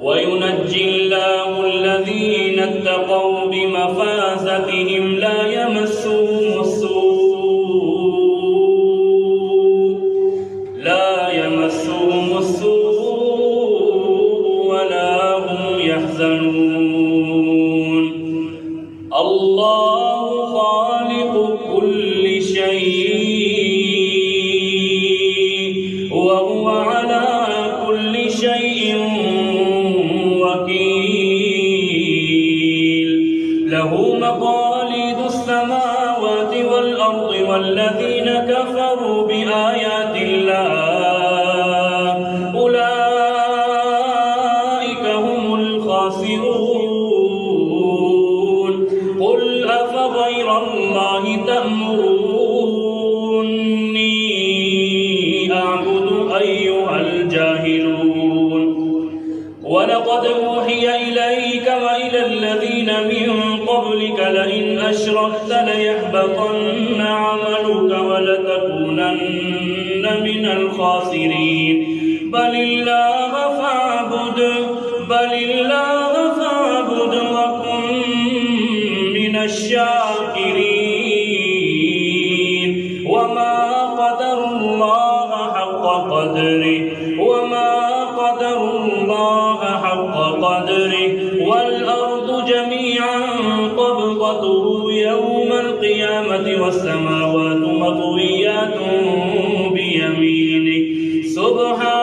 وينجي الله الذين اتقوا بمفازتهم لا يمسهم السوء ولا هم يحزنون. الله خالق كل شيء وهو على كل شيء وكيل. له مقاليد السماوات والأرض والذين كفروا بآيات الله أولئك هم الخاسرون. قل أفغير الله تأمروني أعبد أيها الجاهلون. ولقد أوحي إليك وإلى الذين من قبلك لئن أشركت ليحبطن عملك ولتكونن من الخاسرين. بل الله فاعبد وكن من الشاكرين. وما قدر الله حق قدره والأرض جميعا قبضته يوم القيامة والسماوات مطويات بيمينه سبحانه